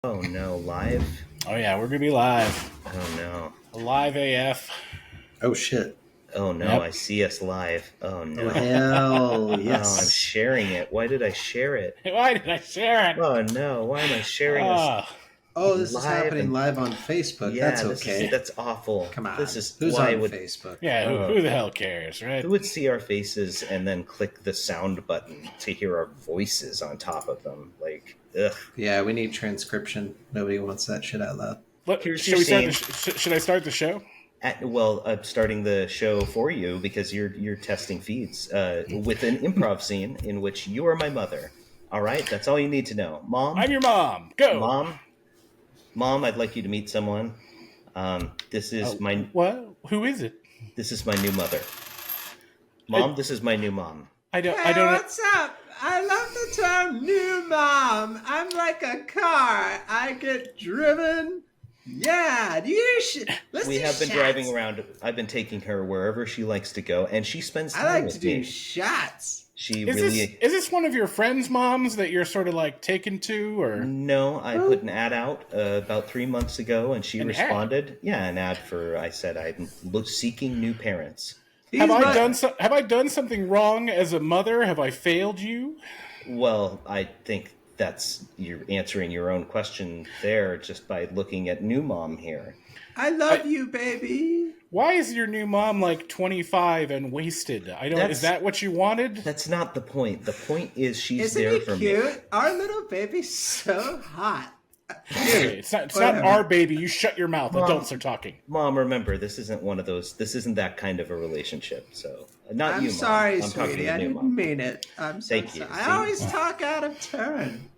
Oh no, live? Oh yeah, we're gonna be live. Oh no. Live AF. Oh shit. Oh no, Yep. I see us live. Oh no. Oh hell Oh, I'm yes. sharing it. Why did I share it? Why did I share it? Oh no, why am I sharing us Oh, this is live happening and- live on Facebook. Yeah, That's okay. that's awful. Come on. This is Who's why on would Facebook? Yeah, who the hell cares, right? who would see our faces and then click the sound button to hear our voices on top of them? Like, ugh. Yeah, we need transcription. Nobody wants that shit out loud. Here's Should your should I start the show? I'm starting the show for you because you're testing feeds with an improv scene in which you are my mother. All right, that's all you need to know. Mom, I'm your mom. Go. Mom, I'd like you to meet someone. This is my what? Who is it? This is my new mother. Mom, this is my new mom. I don't. What's up? I love the term new mom. I'm like a car. I get driven. Yeah, We have been driving around. I've been taking her wherever she likes to go, and she spends time I like with to do me. shots. Is this one of your friends' moms that you're sort of like taken to, or No, I put an ad out about 3 months ago, and she An responded. Ad? Yeah, an ad for. I said I'm seeking new parents. have I done something wrong as a mother? Have I failed you? Well, I think you're answering your own question there just by looking at new mom here. I love you, baby. Why is your new mom like 25 and wasted? Is that what you wanted? That's not the point. The point is she's Isn't there he for cute? me. Our little baby's so hot. Okay, it's not our baby. You shut your mouth. Mom, Adults are talking. Mom, remember, this isn't one of those. This isn't that kind of a relationship. So, not I'm you, Mom. sorry, I'm talking sweetie. to I new didn't mom. mean it. I'm so Thank you. sorry. I always talk out of turn.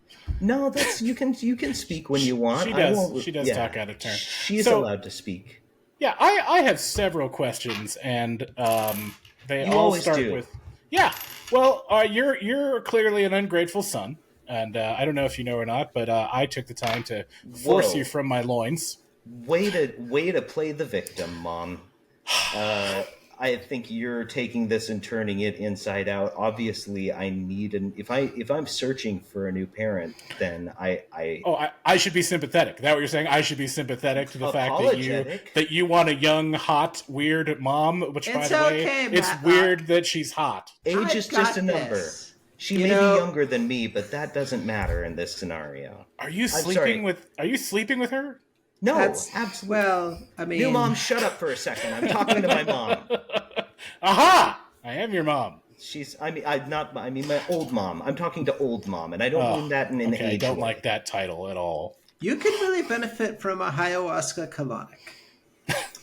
No, that's you can speak when you want. She does. She does talk out of turn. She's allowed to speak. Yeah, I have several questions, and they You all always start do. with yeah. Well, you're clearly an ungrateful son, and I don't know if you know or not, but I took the time to force Whoa. you from my loins. Way to play the victim, Mom. I think you're taking this and turning it inside out. Obviously, I need if I'm searching for a new parent, then I should be sympathetic. Is that what you're saying? I should be sympathetic to the fact Apologetic? that you want a young, hot, weird mom. Which, by It's the way, okay, it's Matlock. weird that she's hot. age I've is just got a number. this. She You may know- be younger than me, but that doesn't matter in this scenario. Are you sorry. sleeping with her? No, That's absolutely. well. I mean, New mom, shut up for a second. I'm talking to my mom. Aha! I am your mom. I mean my old mom. I'm talking to old mom, and I don't mean that in an Okay, I age don't way. like that title at all. you could really benefit from a ayahuasca colonic.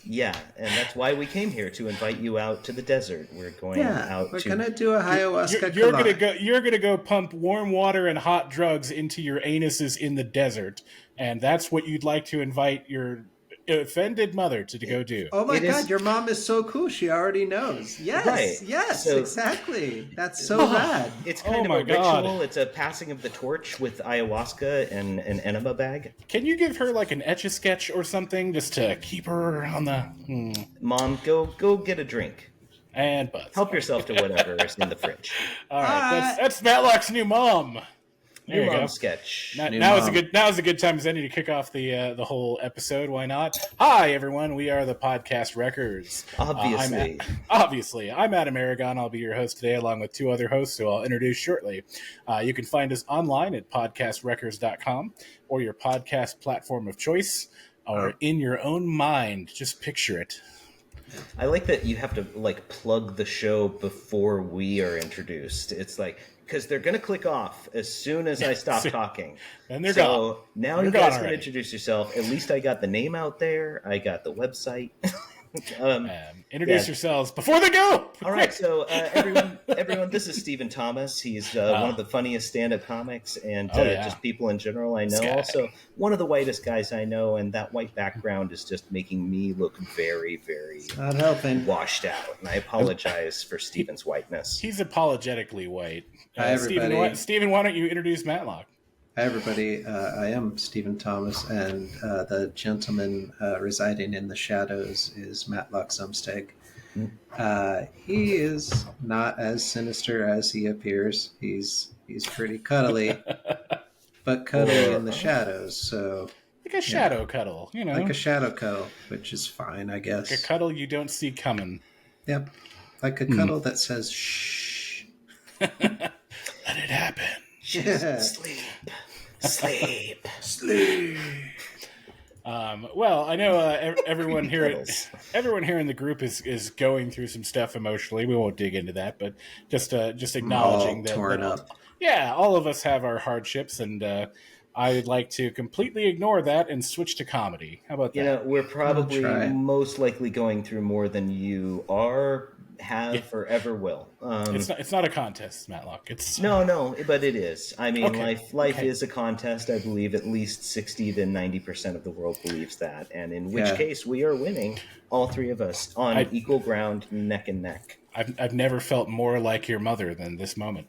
Yeah, and that's why we came here to invite you out to the desert. We're going out we're to. gonna do a ayahuasca You're colonic. You're gonna go pump warm water and hot drugs into your anuses in the desert, and that's what you'd like to invite your offended mother to go do. Oh my It is- God, your mom is so cool. She already knows. Yes, Right. yes, So- exactly. That's so rad. It's kind of my a ritual. God. It's a passing of the torch with ayahuasca and an enema bag. Can you give her like an etch-a-sketch or something just to keep her on the Mom, go get a drink. and butts? Help yourself to whatever is in the fridge. All right, that's Matlock's new mom. There New you mom go. sketch. Now is a good time as any to kick off the whole episode. Why not? Hi everyone, we are the Podcast Wreckers. Obviously. I'm Adam Aragon. I'll be your host today, along with two other hosts who I'll introduce shortly. You can find us online at podcastwreckers.com or your podcast platform of choice, or in your own mind. Just picture it. I like that you have to plug the show before we are introduced. It's like, because they're going to click off as soon as I stop talking. And they're so gone. Now You're you gone guys can already. introduce yourself. At least I got the name out there. I got the website. Introduce yeah. yourselves before they go. All right, so everyone, this is Stephen Thomas. He's one of the funniest stand-up comics, and just people in general I know. Also, one of the whitest guys I know, and that white background is just making me look very, very Not helping. washed out. And I apologize for Stephen's whiteness. He's apologetically white. Hi, everybody. Stephen, why don't you introduce Matlock? Hi, everybody. I am Stephen Thomas, and the gentleman residing in the shadows is Matlock Zumsteg. He is not as sinister as he appears. He's pretty cuddly, but cuddly in the shadows. So like a shadow cuddle, like a shadow cuddle, which is fine, I guess. Like a cuddle you don't see coming. Yep, like a cuddle that says "shh." Let it happen. Sleep. Well, I know everyone here in the group is going through some stuff emotionally. We won't dig into that, but just acknowledging that torn up. Yeah, all of us have our hardships, and I'd like to completely ignore that and switch to comedy. How about that? We're probably most likely going through more than you have or ever will. It's not a contest, Matlock. It's no, but it is. I mean, life is a contest. I believe at least 60 to 90% of the world believes that, and in which case we are winning, all three of us on equal ground, neck and neck. I've never felt more like your mother than this moment.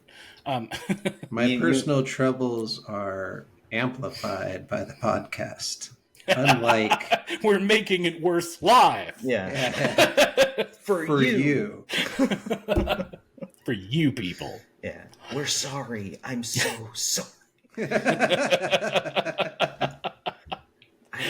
My personal troubles are amplified by the podcast. Unlike we're making it worse live. Yeah. For you. For you people. Yeah. We're sorry. I'm so sorry. I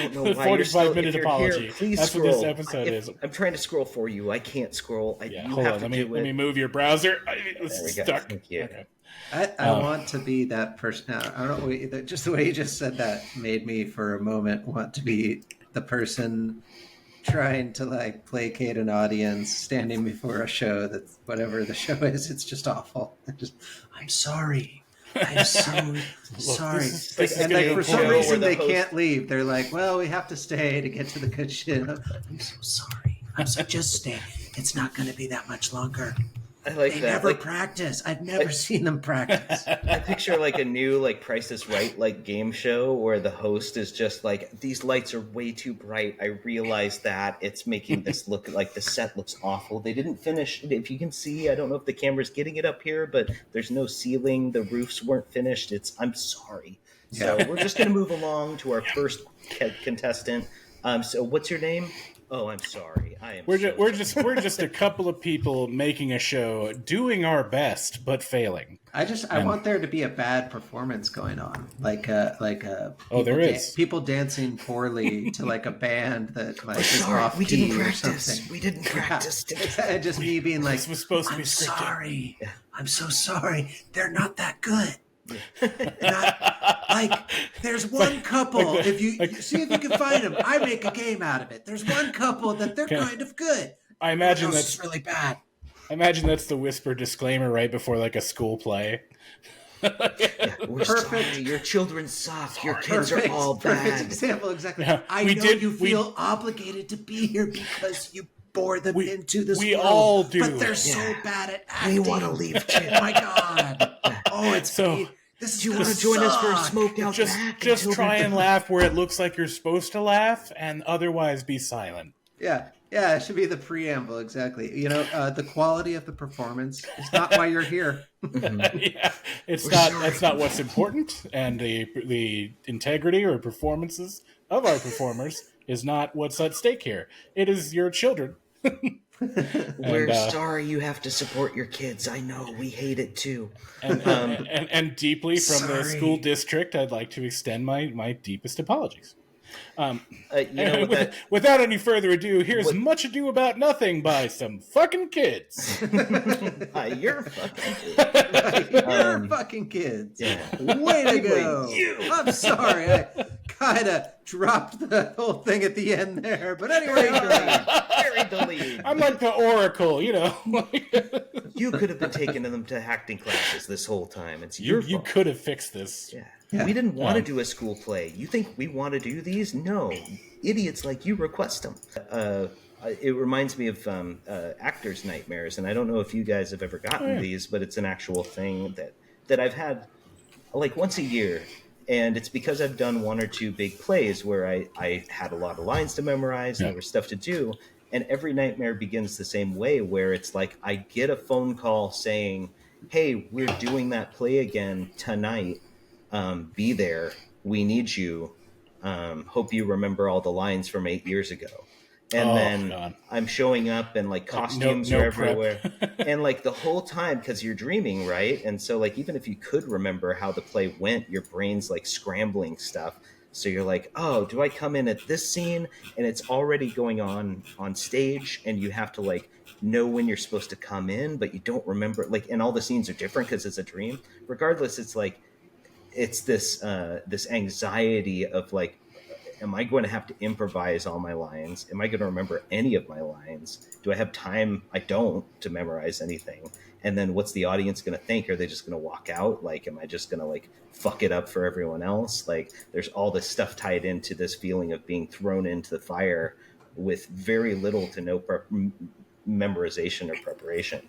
don't know why 45-minute apology. Here, please That's scroll. what this episode is. I'm trying to scroll for you. I can't scroll. Hold on. Let me move your browser. There we stuck. go. Thank you. Okay. I want to be that person. I don't know. Just the way you just said that made me, for a moment, want to be the person trying to like placate an audience, standing before a show that whatever the show is, it's just awful. I'm sorry. I'm so sorry. And for some reason they can't leave. They're like, well, we have to stay to get to the good shit. I'm so sorry. Just stay. It's not going to be that much longer. I like they that. never practice. I've never seen them practice. I picture like a new like Price is Right like game show where the host is just like, these lights are way too bright. I realize that it's making this look like the set looks awful. They didn't finish. If you can see, I don't know if the camera's getting it up here, but there's no ceiling. The roofs weren't finished. I'm sorry. So we're just going to move along to our first contestant. So what's your name? Oh, I'm sorry. We're just a couple of people making a show, doing our best but failing. I want there to be a bad performance going on, like people dancing poorly to like a band that like is off we key didn't or practice. something. We didn't practice. And just me being like, this was supposed to be I'm scripted. sorry. I'm so sorry. They're not that good. There's one couple. If you see if you can find them, I make a game out of it. There's one couple that they're kind of good. I imagine that's really bad. I imagine that's the whisper disclaimer right before like a school play. We're sorry. Your children suck. Your kids are all bad. Perfect example, exactly. Yeah, you feel obligated to be here because you bore them into this we world. all do. But they're so bad at acting. We want to leave too. Oh my god. Oh, it's so. Do you want to join us for a smoked out back? Just try and laugh where it looks like you're supposed to laugh, and otherwise be silent. Yeah, it should be the preamble, exactly. The quality of the performance is not why you're here. That's not what's important, and the integrity or performances of our performers is not what's at stake here. It is your children. We're sorry you have to support your kids. I know we hate it too. And deeply from the school district, I'd like to extend my deepest apologies. Without any further ado, here's Much Ado About Nothing by some fucking kids. You're fucking kids. You're fucking kids. Yeah. Way to go. I'm sorry. I kind of dropped the whole thing at the end there. But anyway. Buried the lead. I'm like the Oracle, You could have been taking them to acting classes this whole time. It's your fault. You could have fixed this. Yeah. We didn't want to do a school play. You think we want to do these? No. Idiots like you request them. It reminds me of actors' nightmares, and I don't know if you guys have ever gotten these, but it's an actual thing that I've had like once a year. And it's because I've done one or two big plays where I had a lot of lines to memorize and there was stuff to do. And every nightmare begins the same way, where it's like I get a phone call saying, hey, we're doing that play again tonight. Be there. We need you. Hope you remember all the lines from 8 years ago. And then God. I'm showing up and like costumes are everywhere. And like the whole time, because you're dreaming, right? And so like even if you could remember how the play went, your brain's like scrambling stuff. So you're like, oh, do I come in at this scene? And it's already going on stage, and you have to like know when you're supposed to come in, but you don't remember. Like, and all the scenes are different because it's a dream. Regardless, it's like it's this anxiety of like, am I going to have to improvise all my lines? Am I going to remember any of my lines? Do I have time? I don't, to memorize anything. And then what's the audience going to think? Are they just going to walk out? Like, am I just going to like fuck it up for everyone else? Like, there's all this stuff tied into this feeling of being thrown into the fire with very little to no memorization or preparation.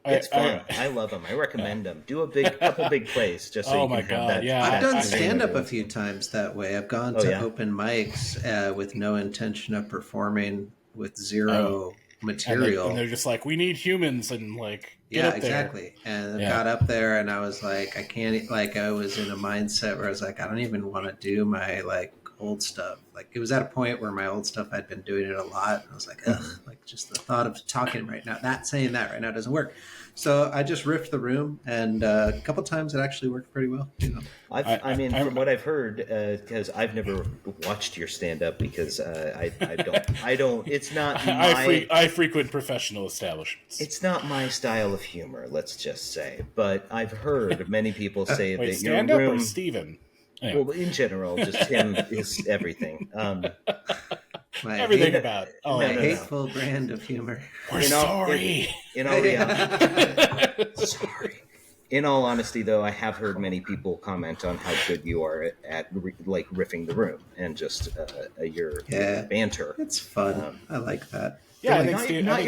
It's fun. I love them. I recommend them. Do a couple big plays just so you can have that. Yeah, I've done stand-up a few times that way. I've gone to open mics with no intention of performing, with zero material. And they're just like, we need humans, and like, get up exactly. There. And I got up there, and I was like, I can't. Like, I was in a mindset where I was like, I don't even want to do my like old stuff. Like, it was at a point where my old stuff, I'd been doing it a lot, and I was like, ugh, like just the thought of talking right now, saying that right now doesn't work. So I just riffed the room, and a couple times it actually worked pretty well. You know, I mean, from what I've heard, because I've never watched your stand-up, because I don't. It's not. I frequent professional establishments. It's not my style of humor, let's just say. But I've heard many people say that stand your up room, or Steven? Anyway. Well, in general, just him is everything. Everything about it. My hateful brand of humor. We're sorry. In all reality, sorry. In all honesty, though, I have heard many people comment on how good you are at like riffing the room and just your banter. It's fun. I like that. Yeah, I think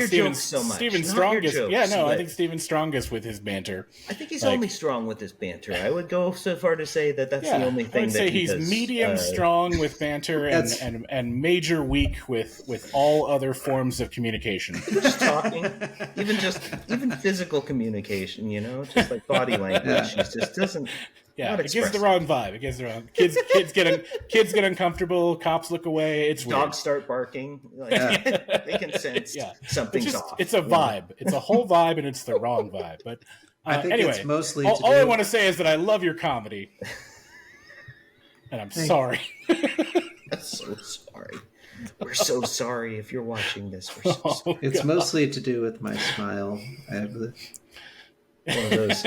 Steven's so much. Steven's strongest. I think Steven's strongest with his banter. I think he's only strong with his banter. I would go so far to say that's the only thing. I would say he's medium strong with banter and major weak with all other forms of communication. Just talking, even physical communication. You know, just like body language. He just doesn't. Yeah, it gives the wrong vibe. It gives the wrong. Kids get uncomfortable. Cops look away. It's weird. Dogs start barking. Like, they can sense something's off. It's a vibe. It's a whole vibe, and it's the wrong vibe. But I think anyway, it's mostly. All I want to say is that I love your comedy, and I'm sorry. I'm so sorry. We're so sorry if you're watching this. We're so sorry. It's mostly to do with my smile. I have one of those.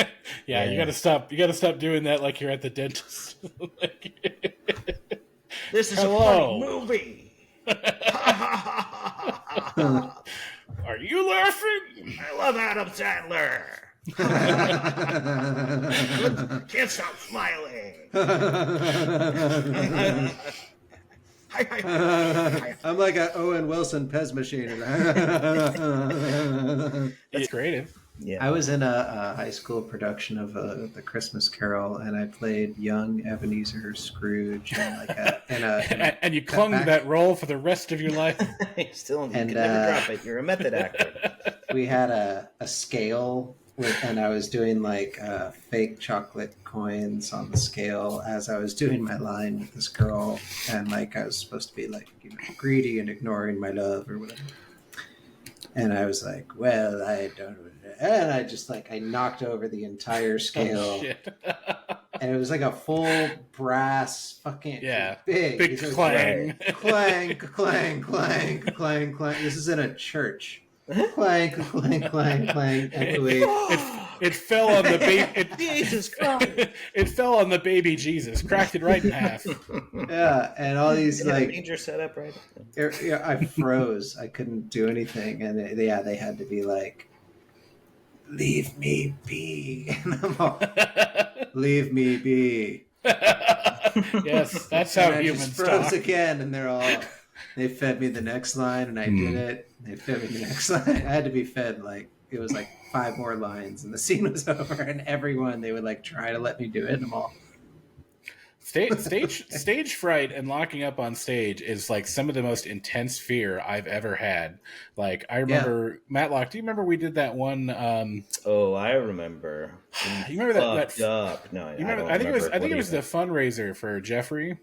You gotta stop. You gotta stop doing that like you're at the dentist. This is a funny movie. Are you laughing? I love Adam Sandler. Can't stop smiling. I'm like an Owen Wilson Pez machine. It's creative. Yeah. I was in a high school production of the Christmas Carol, and I played young Ebenezer Scrooge, and you clung to that role for the rest of your life. You can never drop it. You're a method actor. We had a scale, and I was doing like fake chocolate coins on the scale as I was doing my line with this girl, and like I was supposed to be like greedy and ignoring my love or whatever. And I was like, well, I don't. And I just I knocked over the entire scale. And it was like a full brass fucking big clang. Clang, clang, clang, clang, clang. This is in a church. Clang, clang, clang, clang. It fell on the baby. Jesus Christ! It fell on the baby Jesus, cracked it right in half. Yeah, and all these major setup, right? I froze. I couldn't do anything, and they had to be like, "Leave me be." And I'm all, "Leave me be." Yes, that's how humans talk. I froze again, and they fed me the next line, and I did it. They fed me the next line. I had to be fed it was 5 more lines, and the scene was over. And everyone, they would try to let me do it. And I'm all, Stage fright and locking up on stage is like some of the most intense fear I've ever had. Like I remember Matlock. Do you remember we did that one? Oh, I remember. You remember that? Up? No, you remember, I think it was the fundraiser for Jeffrey.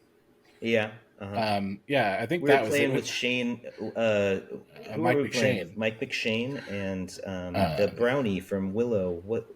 Yeah. Yeah, I think we that were was playing it. with Shane, Mike McShane. Mike McShane, and the brownie from Willow. What?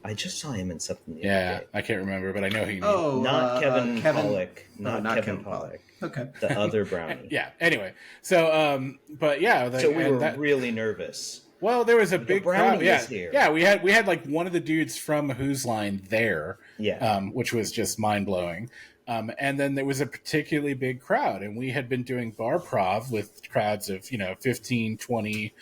I just saw him in something the other day. I can't remember, but I know he. Not Kevin Pollak. Not Kevin Pollak. Okay. The other brownie. Yeah. Anyway, so but yeah, so we were really nervous. Well, there was a big crowd. Yeah, here. Yeah. We had like one of the dudes from Who's Line there. Yeah. Which was just mind blowing. And then there was a particularly big crowd, and we had been doing bar prov with crowds of 15, 20,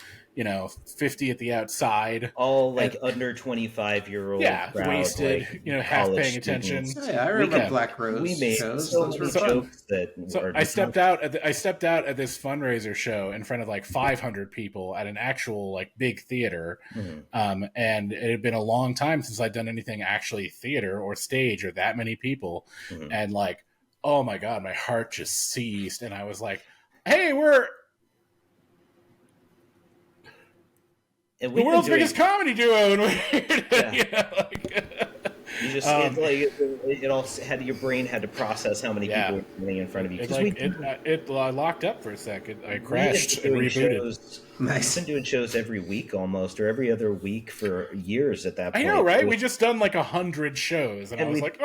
50 at the outside, all like under 25-year-old, crowd, wasted, like, half paying attention. Yeah, I remember Black Rose. We made shows. so Those many were jokes that. So I stepped out at this fundraiser show in front of like 500 people at an actual like big theater, and it had been a long time since I'd done anything actually theater or stage or that many people, and like, oh my god, my heart just seized, and I was like, "Hey, we're." And the world's biggest comedy duo, and it all had your brain had to process how many people were standing in front of you. It locked up for a second. I crashed and rebooted. We've been doing shows every week almost, or every other week for years at that point. I know, right? We just done like 100 shows, and I was like,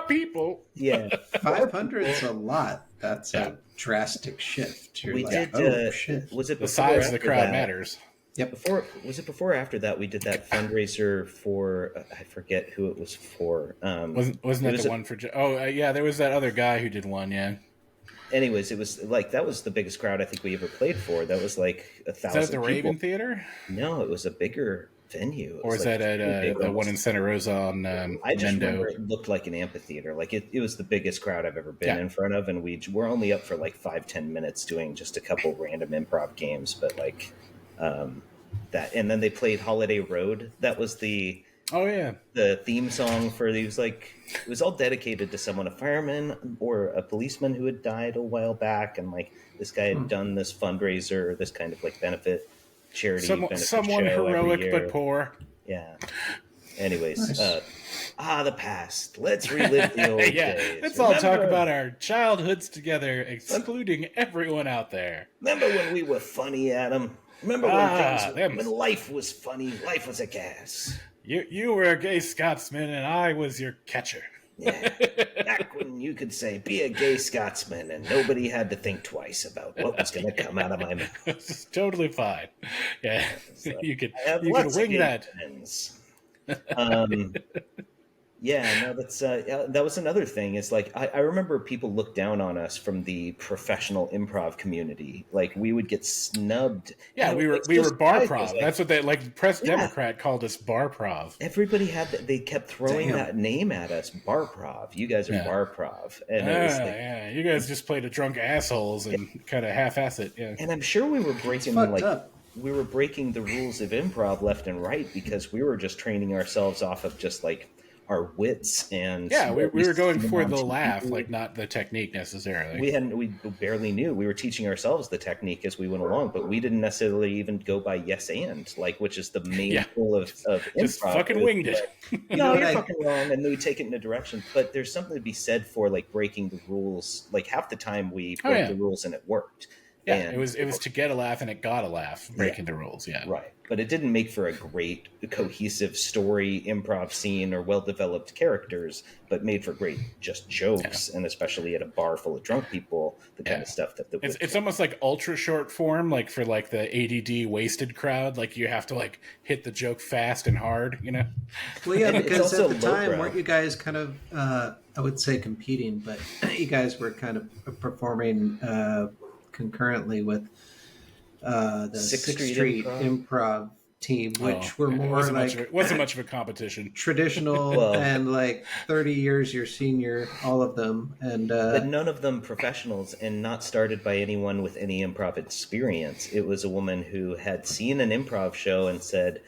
people. Yeah, 500 is a lot. That's a drastic shift. You're shit. Was it the size of the crowd matters? Yep. Before or after that we did that fundraiser for I forget who it was for. Wasn't that the one for? There was that other guy who did one. Yeah. Anyways, it was like that was the biggest crowd I think we ever played for. That was like 1,000. Is that at the Raven Theater? No, it was a bigger venue. Or is that at the one in Santa Rosa on I just remember it looked like an amphitheater. Like it was the biggest crowd I've ever been in front of, and we're only up for like 5-10 minutes doing just a couple random improv games, but like. That and then they played Holiday Road. That was the theme song for these. Like it was all dedicated to someone, a fireman or a policeman who had died a while back, and like this guy had done this fundraiser, this kind of like benefit charity. Someone heroic but poor. Yeah. Anyways, nice. The past. Let's relive the old days. Let's all talk about our childhoods together, excluding everyone out there. Remember when we were funny, Adam? Remember when life was funny, life was a gas. You were a gay Scotsman and I was your catcher. Yeah, back when you could say, be a gay Scotsman and nobody had to think twice about what was going to come out of my mouth. It's totally fine. Yeah, so you could wing that. Yeah, no, that's that was another thing. Is like I remember people looked down on us from the professional improv community. Like we would get snubbed. Yeah, we were bar prov. Like, that's what they like. Press Democrat called us bar prov. Everybody had that. They kept throwing that name at us, bar prov. You guys are bar prov, and it was like, you guys just played a drunk assholes and kind of half-ass it. Yeah, and I'm sure we were breaking we were breaking the rules of improv left and right because we were just training ourselves off of just like. Our wits and we were going for the laugh, like not the technique necessarily. We barely knew. We were teaching ourselves the technique as we went along, but we didn't necessarily even go by yes and like, which is the main goal of improv. Just fucking winged it. No, you're fucking wrong, and then we take it in a direction. But there's something to be said for like breaking the rules. Like half the time we broke the rules and it worked. Yeah, it was to get a laugh and it got a laugh breaking the rules. Yeah, right. But it didn't make for a great cohesive story, improv scene, or well-developed characters. But made for great just jokes, and especially at a bar full of drunk people, the kind of stuff that it's almost like ultra short form, like for like the ADD wasted crowd. Like you have to like hit the joke fast and hard, you know. Well, yeah, because at the time, weren't you guys kind of I would say competing, but you guys were kind of performing. Concurrently with the Sixth Street improv team, which were more wasn't much of a competition. Traditional and like 30 years your senior, all of them, and but none of them professionals and not started by anyone with any improv experience. It was a woman who had seen an improv show and said,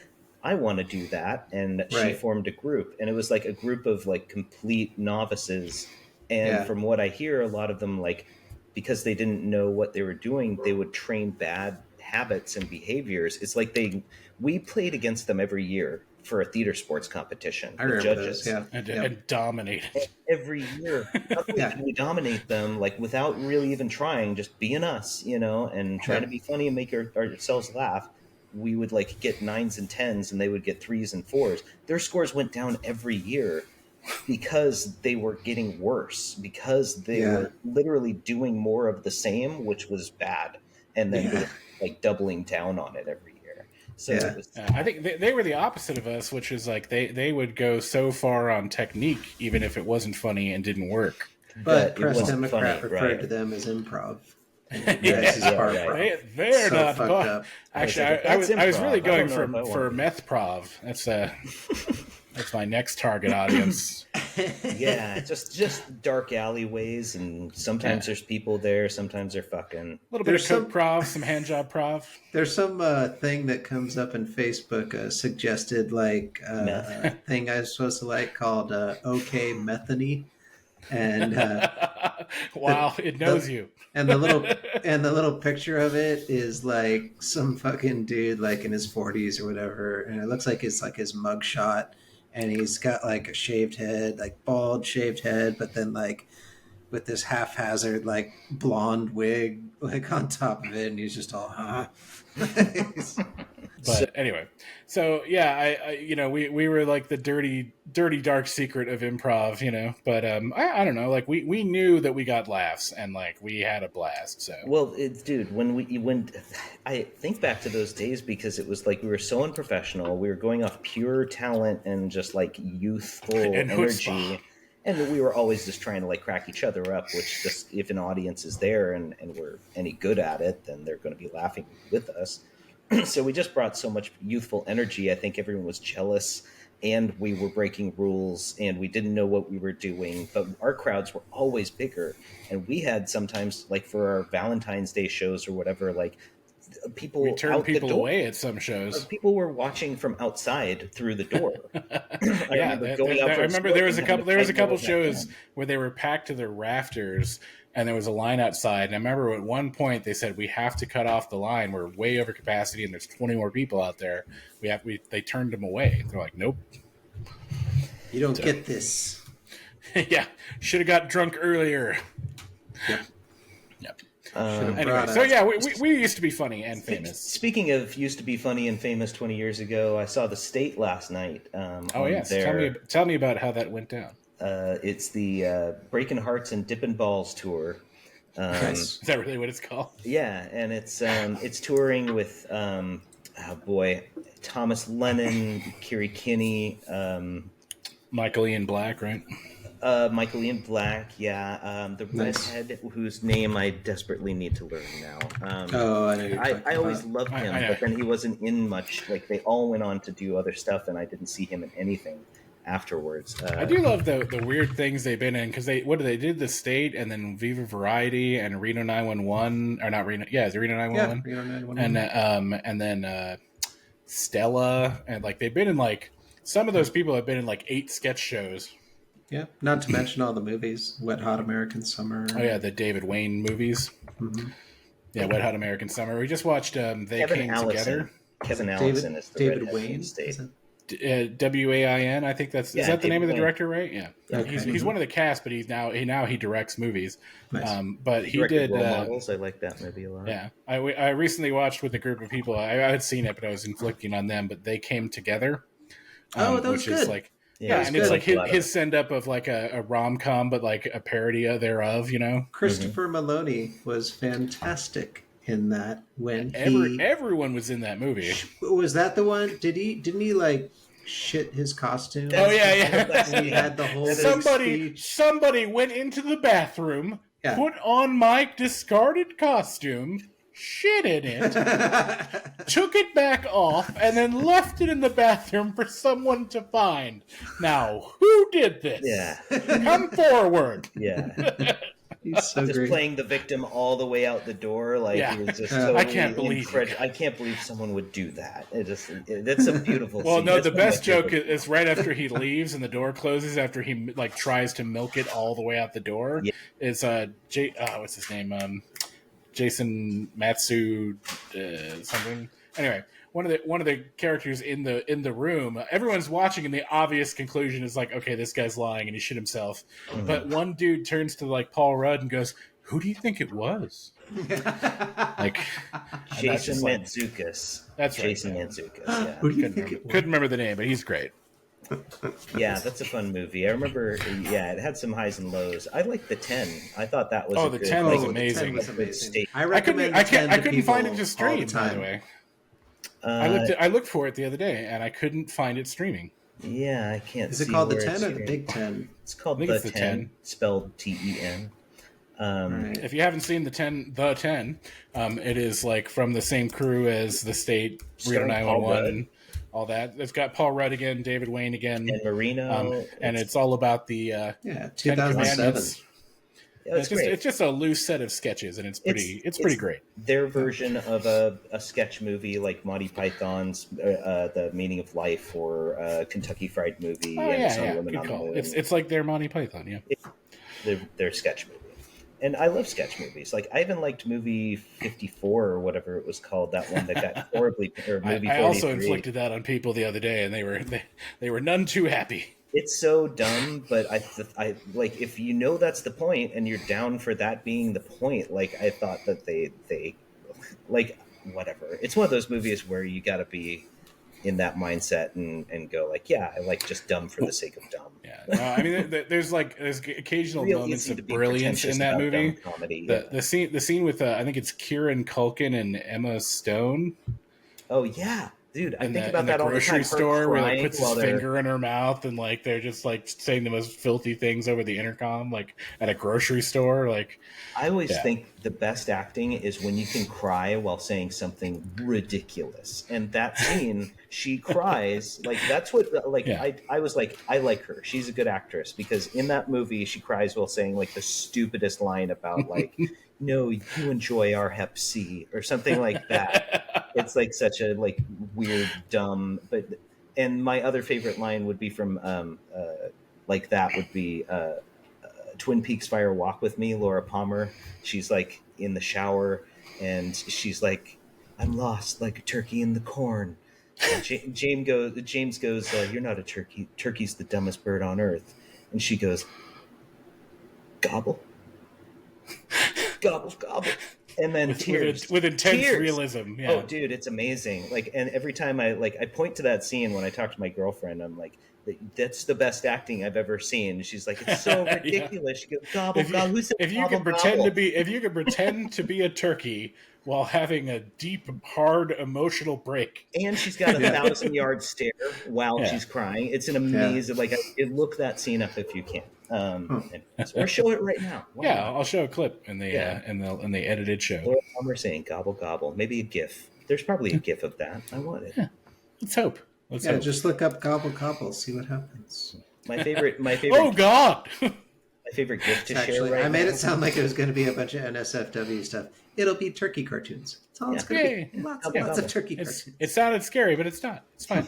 I want to do that, and she formed a group, and it was like a group of like complete novices And from what I hear, a lot of them, like, because they didn't know what they were doing, they would train bad habits and behaviors. It's like we played against them every year for a theater sports competition. I remember judges, and dominated every year. We dominate them, like, without really even trying, just being us, and trying to be funny and make ourselves laugh. We would, like, get 9s and 10s, and they would get 3s and 4s. Their scores went down every year because they were getting worse, because they were literally doing more of the same, which was bad, and then like doubling down on it every year. So it was, I think they were the opposite of us, which is like they would go so far on technique, even if it wasn't funny and didn't work. But Press Democrat referred to them as improv. They're so not fucked up. Actually, I was really going for meth prov. That's my next target audience. Yeah, just dark alleyways, and sometimes there's people there, sometimes they're fucking. A little bit of coke prov, some hand job prov. There's some thing that comes up in Facebook, suggested like thing I was supposed to like called OK Methany, and wow, it knows you. And the little picture of it is like some fucking dude like in his 40s or whatever, and it looks like it's like his mugshot. And he's got like a shaved head, like bald shaved head, but then like with this haphazard like blonde wig like on top of it, and he's just all But anyway, so yeah, I we were like the dirty dark secret of improv, but I don't know, like we knew that we got laughs and like we had a blast. So dude, when I think back to those days, because it was like we were so unprofessional, we were going off pure talent and just like youthful energy. And we were always just trying to like crack each other up, which just, if an audience is there and we're any good at it, then they're going to be laughing with us. So we just brought so much youthful energy. I think everyone was jealous, and we were breaking rules, and we didn't know what we were doing. But our crowds were always bigger, and we had sometimes, like for our Valentine's Day shows or whatever, like people we turned people away at some shows. People were watching from outside through the door. I remember there was a couple shows where they were packed to their rafters. And there was a line outside. And I remember at one point they said, we have to cut off the line. We're way over capacity and there's 20 more people out there. They turned them away. They're like, nope. You don't get this. Yeah. Should have got drunk earlier. Yep. Anyway, so yeah, we used to be funny and famous. Speaking of used to be funny and famous 20 years ago, I saw The State last night. Oh, yes. Tell me about how that went down. It's the Breaking Hearts and Dippin' Balls tour. Is that really what it's called? Yeah, and it's touring with Thomas Lennon, Kiri Kinney, Michael Ian Black, right? Michael Ian Black, yeah. The redhead whose name I desperately need to learn now. I know. I always loved him, but then he wasn't in much. Like they all went on to do other stuff, and I didn't see him in anything afterwards. I do love the weird things they've been in, because they did The State and then Viva Variety and Reno 911, or not Reno, yeah, is it Reno 911? Yeah, Reno 911. And then Stella, and like they've been in like, some of those people have been in like 8 sketch shows. Yeah, not to mention all the movies, Wet Hot American Summer. Oh yeah, the David Wayne movies. Mm-hmm. Yeah, Wet Hot American Summer. We just watched They Kevin Came Allison. Together. Kevin Allison is the David redhead Wayne. from State. WAIN, I think is that the name of the director, right? Yeah, Okay. He's one of the cast, but he directs movies. Nice. But he Directed did Role Models. I like that movie a lot. Yeah, I recently watched with a group of people. I had seen it, but I was inflicting on them. But They Came Together. That was which good. Is like, and it's like his send up of like a rom com, but like a parody thereof. Christopher Maloney was fantastic in that. When everyone was in that movie. Was that the one? Didn't he like shit his costume? Oh yeah. And he had the whole somebody went into the bathroom, put on my discarded costume, shit in it, took it back off, and then left it in the bathroom for someone to find. Now, who did this? Yeah. Come forward. Yeah. He's so just great. playing the victim all the way out the door. Like Yeah. he was just totally I can't believe I can't believe someone would do that. That's a beautiful Well, scene. no, That's the one of my best joke favorite- is right after he leaves and the door closes. After he like tries to milk it all the way out the door, Yeah. is what's his name? Jason Matsu something. Anyway, one of the characters in the room. Everyone's watching, and the obvious conclusion is like, okay, this guy's lying and he shit himself. Mhm. But one dude turns to like Paul Rudd and goes, "Who do you think it was?" Like Jason like, Mantzoukas. that's right. Jason Mantzoukas. Yeah. Who do you think it was? Couldn't remember the name, but he's great. Yeah, that's a fun movie. I remember. Yeah, it had some highs and lows. I liked the 10. I I thought that was. Oh, a the good, 10 like, was The 10 amazing. was good amazing. state. I recommend I 10 to couldn't people find it to all stream, the by time. the way. Uh, I looked for it the other day, and I couldn't find it streaming. yeah, I can't. Is it see called the where 10 it's or the here. Big 10? It's called I think the it's the 10, 10. spelled TEN. All right. If you haven't seen the 10, it is like from the same crew as the State, Reno Starring Paul 911, Rudd. and all that. It's got Paul Rudd again, David Wayne again, And Marino. and it's all about the Yeah, 10 2007. Commandments. yeah, it's great. It's just a loose set of sketches, and it's pretty great. Their version of a sketch movie like Monty Python's The Meaning of Life or Kentucky Fried Movie Oh and Some yeah, Women good on the call. Moon. It's like their Monty Python, yeah. Their sketch movie. And I love sketch movies. Like I even liked movie 54 or whatever it was called. That one that got horribly, or movie 43. I also inflicted that on people the other day, and they were none too happy. It's so dumb, but I like if you know that's the point and you're down for that being the point. Like I thought that they like whatever. It's one of those movies where you got to be in that mindset and go like, yeah, I like just dumb for the sake of dumb. Yeah, I mean, there's occasional Real moments easy of to be brilliance in pretentious that about movie. dumb comedy. The scene with I think it's Kieran Culkin and Emma Stone Oh yeah, dude, I in think the, about in the that all the grocery time. Her store where he crying puts his while they're- finger in her mouth and like they're just like saying the most filthy things over the intercom, like at a grocery store. Like I always Yeah. think the best acting is when you can cry while saying something ridiculous. And that scene, she cries. Like that's what. Like Yeah. I was like, I like her. She's a good actress because in that movie, she cries while saying like the stupidest line about like, "No, you enjoy our Hep C" or something like that. It's like such a like weird, dumb. But and my other favorite line would be from like that would be. Twin Peaks Fire Walk with Me, Laura Palmer. She's like in the shower and she's like, "I'm lost like a turkey in the corn." And James goes, "You're not a turkey. Turkey's the dumbest bird on earth." And she goes, "Gobble, gobble, gobble." And then tears with intense Tears. realism. Yeah. Oh, dude, it's amazing. Like, and every time I point to that scene when I talk to my girlfriend, I'm like, "That's the best acting I've ever seen." And she's like, "It's so Yeah. ridiculous." She goes, "Gobble, If gobble." Who said you gobble, can pretend gobble? to be a turkey while having a deep, hard emotional break. And she's got a 1,000-yard stare while Yeah. she's crying. It's an amazing. Like, look that scene up if you can, or show it right now. Why Yeah, not? I'll show a clip in the in the edited show. Laura Palmer saying "gobble, gobble." Maybe a GIF. There's probably a GIF of that. I want it. Yeah. Let's hope. Let's Yeah, hope. just look up gobble gobble, see what happens. My favorite. Oh God! My favorite GIF to share Actually, right I made now. it sound like it was going to be a bunch of NSFW stuff. It'll be turkey cartoons. That's all it's going to Yay. be. Lots Yeah. of turkey cartoons. It sounded scary, but it's not. It's fine.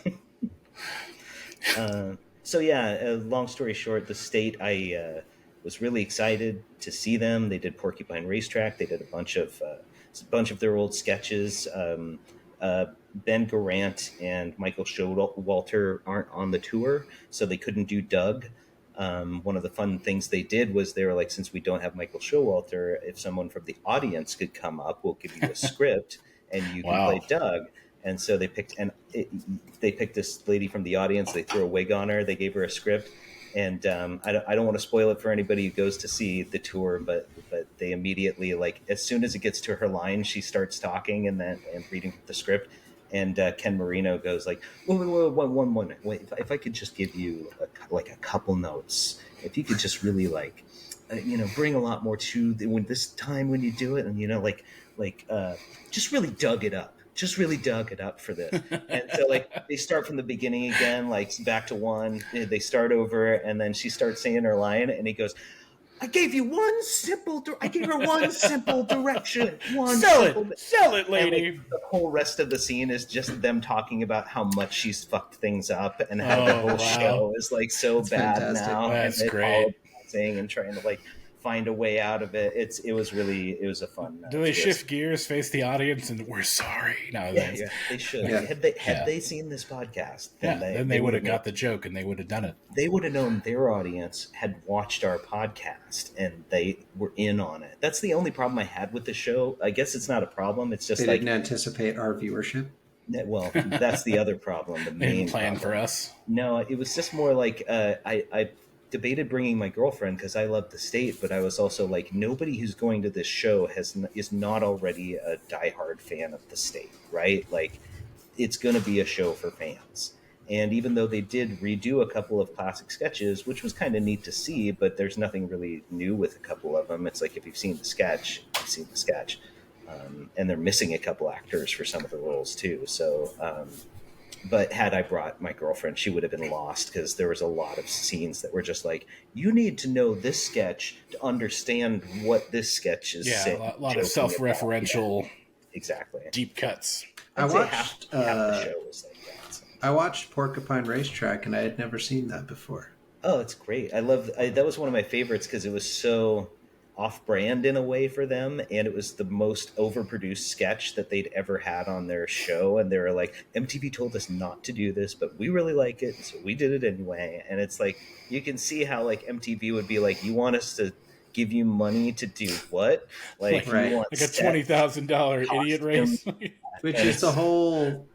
So yeah, long story short, the State, I was really excited to see them. They did Porcupine Racetrack. They did a bunch of their old sketches. Ben Garant and Michael Showalter aren't on the tour, so they couldn't do Doug. One of the fun things they did was they were like, since we don't have Michael Showalter, if someone from the audience could come up, we'll give you a script and you can Wow. play Doug. And so they picked this lady from the audience. They threw a wig on her. They gave her a script, and I don't want to spoil it for anybody who goes to see the tour, but they immediately, like, as soon as it gets to her line, she starts talking and reading the script. And Ken Marino goes like, wait, if I could just give you a couple notes, if you could just really bring a lot more to when you do it, and just really dug it up. Just really dug it up for this. And so they start from the beginning again, like back to one. They start over, and then she starts saying her line, and he goes, I gave you one simple. I gave her one simple direction. Sell it, lady. And, like, the whole rest of the scene is just them talking about how much she's fucked things up and how the whole show is like so That's bad fantastic. now. That's and great. All and trying to like find a way out of it. It was a fun. Do they shift gears, face the audience, and we're sorry? No, yeah, they should. Yeah. Had they seen this podcast, then they would have got the joke and they would have done it. They would have known their audience had watched our podcast and they were in on it. That's the only problem I had with the show. I guess it's not a problem. It's just They like didn't anticipate our viewership. well, that's the other problem. The main plan problem. for us. No, it was just more like I debated bringing my girlfriend because I love the state, but I was also like, nobody who's going to this show is not already a diehard fan of the state, right? Like, it's going to be a show for fans. And even though they did redo a couple of classic sketches, which was kind of neat to see, but there's nothing really new with a couple of them. It's like, if you've seen the sketch, you've seen the sketch. And they're missing a couple actors for some of the roles too. So, but had I brought my girlfriend, she would have been lost because there was a lot of scenes that were just like, you need to know this sketch to understand what this sketch is saying. Yeah, a lot of self-referential, exactly, deep cuts. I watched half the show was like that. So. I watched Porcupine Racetrack, and I had never seen that before. Oh, it's great. That was one of my favorites because it was so off-brand in a way for them, and it was the most overproduced sketch that they'd ever had on their show, and they were like, MTV told us not to do this, but we really like it, so we did it anyway. And it's like, you can see how like MTV would be like, you want us to give you money to do what? Like, right. you want Like a $20,000 idiot race. Which is the whole...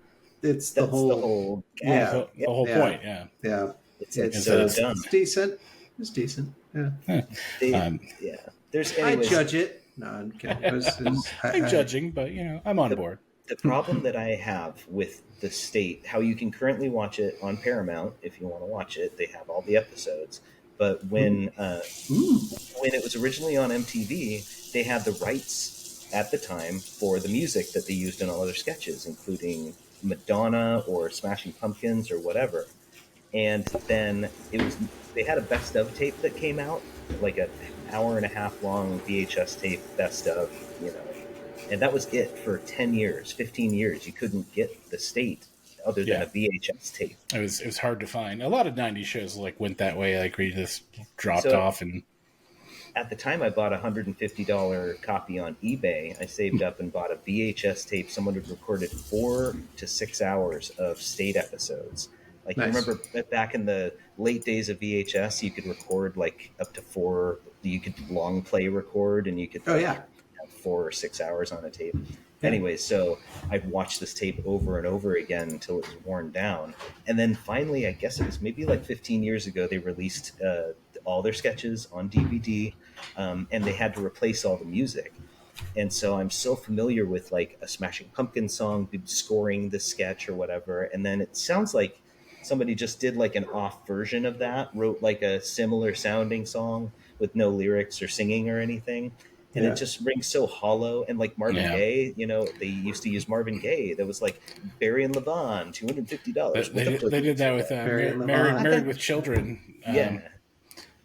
It's the whole... The whole point, yeah. It's so dumb. It's decent. It's decent. Yeah. There's I anyways, judge it. No, I'm kidding. I'm judging, but I'm on board. The problem that I have with the state, how you can currently watch it on Paramount if you want to watch it, they have all the episodes. But when it was originally on MTV, they had the rights at the time for the music that they used in all their sketches, including Madonna or Smashing Pumpkins or whatever. And then they had a best of tape that came out, like an hour and a half long VHS tape, best of, and that was it for 10 years, 15 years. You couldn't get the state other than a VHS tape. It was hard to find. A lot of 90s shows went that way, like we just dropped off. And at the time, I bought a $150 copy on eBay. I saved up and bought a VHS tape. Someone had recorded 4 to 6 hours of state episodes. Like, nice. You remember back in the late days of VHS, you could record like up to 4. You could long play record, and you could have 4 or 6 hours on a tape. Yeah. Anyway, so I'd watched this tape over and over again until it was worn down. And then finally, I guess it was maybe like 15 years ago, they released all their sketches on DVD, and they had to replace all the music. And so I'm so familiar with like a Smashing Pumpkins song, scoring the sketch or whatever. And then it sounds like somebody just did like an off version of that, wrote like a similar sounding song with no lyrics or singing or anything. And it just rings so hollow. And like Marvin Gaye, they used to use Marvin Gaye. That was like Barry and Levon, $250. They did that with Married with Children.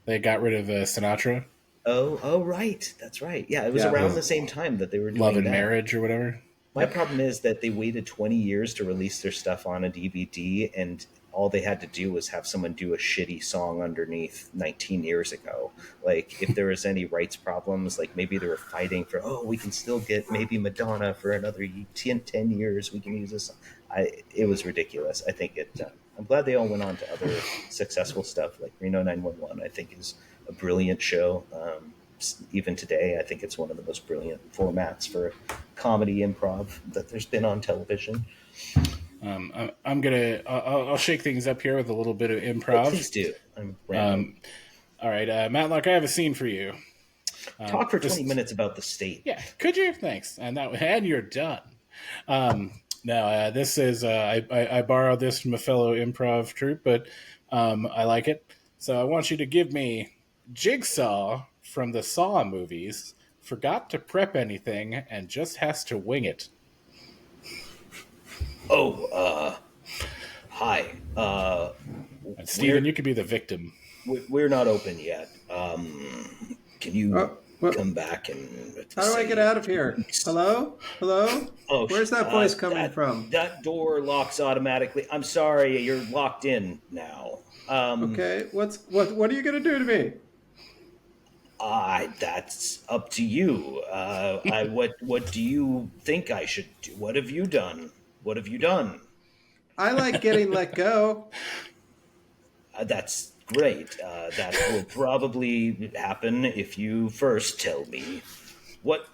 They got rid of Sinatra. Oh, right. That's right. Yeah, it was around the same time that they were doing Love and Marriage or whatever. My problem is that they waited 20 years to release their stuff on a DVD, and all they had to do was have someone do a shitty song underneath 19 years ago. Like, if there was any rights problems, like maybe they were fighting for, we can still get maybe Madonna for another 10 years. We can use this. It was ridiculous. I think I'm glad they all went on to other successful stuff, like Reno 911, I think is a brilliant show. Even today, I think it's one of the most brilliant formats for comedy improv that there's been on television. I'll shake things up here with a little bit of improv. Please do. All right, Matlock, I have a scene for you. Talk for 20 minutes about the state. Yeah, could you? Thanks. And you're done. This is I borrowed this from a fellow improv troupe, but I like it. So I want you to give me Jigsaw from the Saw movies. Forgot to prep anything and just has to wing it. Hi. And Steven, you could be the victim. We're not open yet. Can you What? come back and How do I get out of here? Hello? Hello? Oh, Where's that voice coming from? That door locks automatically. I'm sorry, you're locked in now. Okay, what are you gonna do to me? That's up to you. What do you think I should do? What have you done? What have you done? I like getting let go. That's great. That will probably happen if you first tell me. What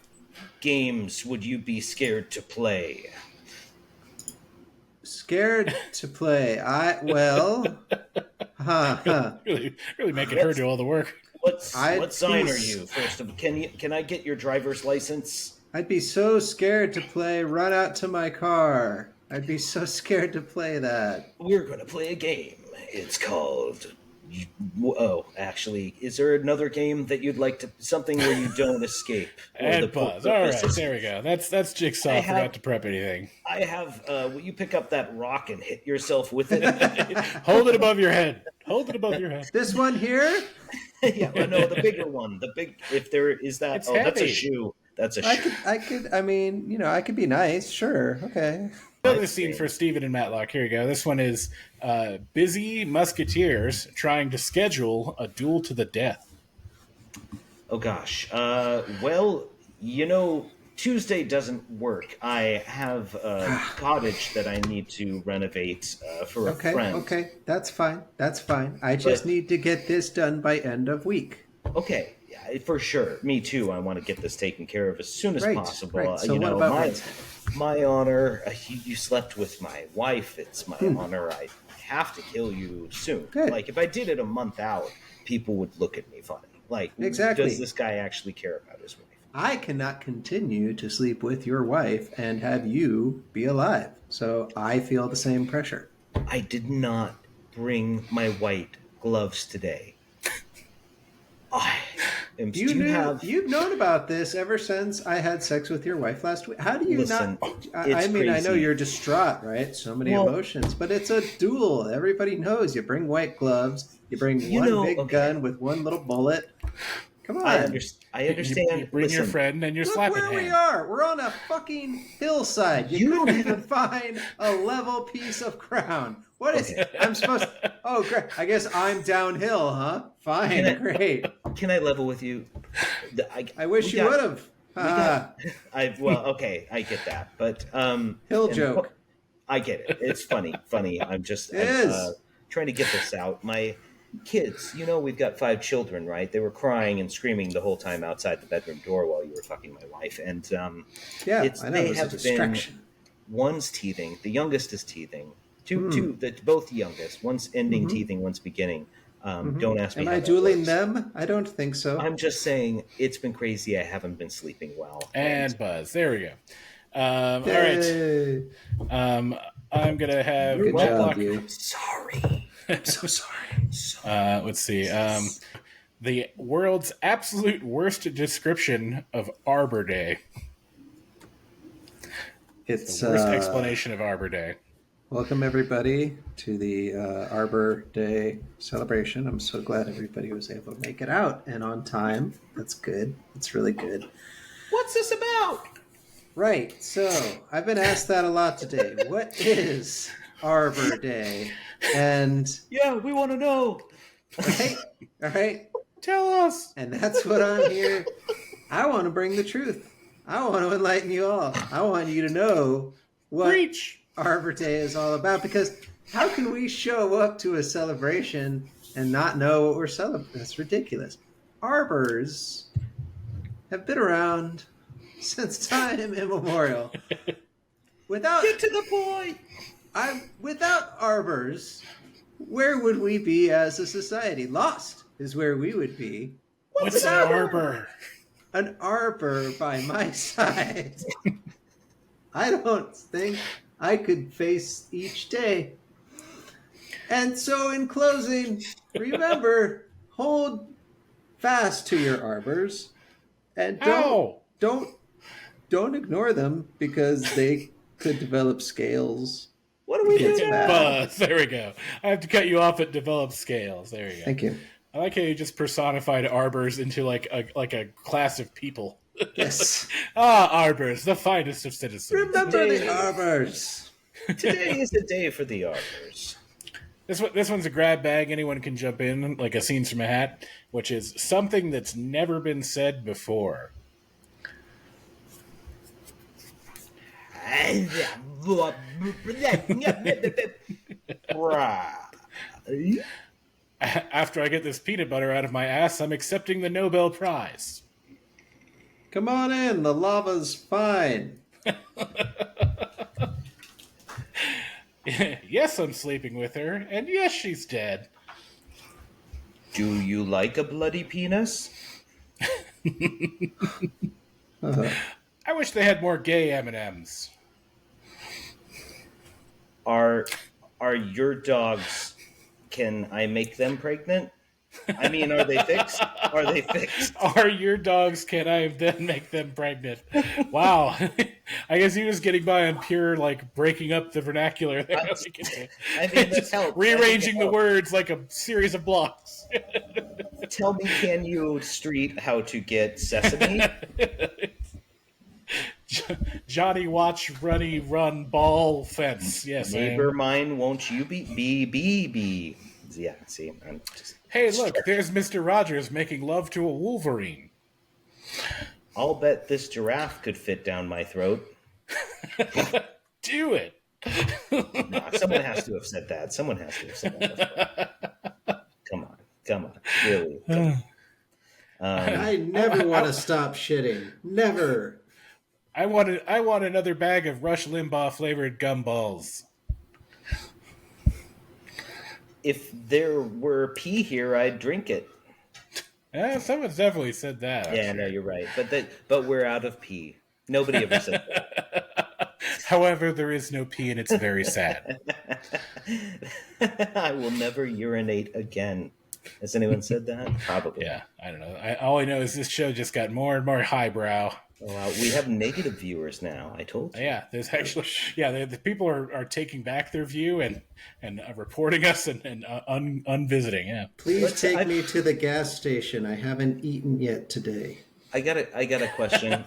games would you be scared to play? Scared to play. Really making her do all the work. What sign are you? First of all, can I get your driver's license? I'd be so scared to play Run Out to My Car. I'd be so scared to play that. We're gonna play a game. It's called. Oh, actually, is there another game that you'd like to? Something where you don't escape? And pause. All right, there we go. That's Jigsaw. Forgot to prep anything. I have. Will you pick up that rock and hit yourself with it? Hold it above your head. Hold it above your head. This one here? Yeah, no, the bigger one. The big. If there is that. It's that's a heavy. shoe. That's a shoe. I could. I mean, I could be nice. Sure. Okay. Another scene for Steven and Matlock. Here we go. This one is busy musketeers trying to schedule a duel to the death. Oh gosh. Well, Tuesday doesn't work. I have a cottage that I need to renovate for a friend. Okay, that's fine. I just need to get this done by end of week. Okay, yeah, for sure. Me too. I want to get this taken care of as soon as possible. Right. So what about Wednesday? My honor, you slept with my wife. It's my honor. I have to kill you soon. Good. Like, if I did it a month out, people would look at me funny. Like, exactly. Does this guy actually care about his wife? I cannot continue to sleep with your wife and have you be alive. So I feel the same pressure. I did not bring my white gloves today. You've known about this ever since I had sex with your wife last week. How do you Listen, not? I mean, crazy. I know you're distraught, right? So many emotions, but it's a duel. Everybody knows you bring white gloves, you bring one big gun with one little bullet. Come on. I understand. You bring your friend and your slapping hand. Look where we are. We're on a fucking hillside. You couldn't even find a level piece of ground. What is it? I'm supposed to... Oh, great. I guess I'm downhill, huh? Fine, great. Can I level with you? I wish you would have. Okay, I get that. But hill joke. I get it. It's funny. I'm just trying to get this out. My kids, we've got 5 children, right? They were crying and screaming the whole time outside the bedroom door while you were fucking my wife. And I know, it was a distraction. One's teething. The youngest is teething. Both youngest. One's ending teething, one's beginning. Don't ask me. Am I dueling them? I don't think so. I'm just saying it's been crazy. I haven't been sleeping well. And buzz. There we go. All right. I'm gonna have Matlock. I'm sorry. I'm so sorry. Let's see. The world's absolute worst description of Arbor Day. It's the worst explanation of Arbor Day. Welcome, everybody, to the Arbor Day celebration. I'm so glad everybody was able to make it out and on time. That's good. That's really good. What's this about? Right. So I've been asked that a lot today. What is Arbor Day? And yeah, we want to know. All right. Tell us. And that's what I'm here. I want to bring the truth. I want to enlighten you all. I want you to know what Arbor Day is all about, because how can we show up to a celebration and not know what we're celebrating? That's ridiculous. Arbors have been around since time immemorial. Get to the point. Without arbors, where would we be as a society? Lost is where we would be. What's an arbor? An arbor by my side. I don't think I could face each day. And so in closing, remember, hold fast to your arbors and don't ignore them, because they could develop scales. What do we do? Buzz. There we go. I have to cut you off at develop scales. There you go. Thank you. I like how you just personified arbors into like a class of people. Yes. Arbors, the finest of citizens. Remember the arbors. Today is the day for the arbors. This one's a grab bag. Anyone can jump in, like a scenes from a hat, which is something that's never been said before. After I get this peanut butter out of my ass, I'm accepting the Nobel Prize. Come on in. The lava's fine. Yes, I'm sleeping with her, and yes, she's dead. Do you like a bloody penis? I wish they had more gay M&Ms. Are your dogs? Can I make them pregnant? I mean, are they fixed? Are they fixed? Are your dogs? Can I then make them pregnant? Wow. I guess he was getting by on pure, like, breaking up the vernacular there. I mean, that's help. Rearranging the words like a series of blocks. Tell me, can you street how to get sesame? Johnny watch, runny, run, ball, fence. Yes, neighbor mine, won't you be? Yeah, see, I'm just... Hey, look, there's Mr. Rogers making love to a wolverine. I'll bet this giraffe could fit down my throat. Do it. No, someone has to have said that. Come on. Really. Come on. I never want to stop shitting. Never. I want another bag of Rush Limbaugh flavored gumballs. If there were pee here, I'd drink it. Yeah, someone's definitely said that. Yeah, no, you're right. But we're out of pee. Nobody ever said that. However, there is no pee, and it's very sad. I will never urinate again. Has anyone said that? Probably. Yeah, I don't know. All I know is this show just got more and more highbrow. Oh, wow. We have negative viewers now. I told you. Yeah, there's actually the people are taking back their view and reporting us and unvisiting. Yeah, please take me to the gas station. I haven't eaten yet today. I got a question.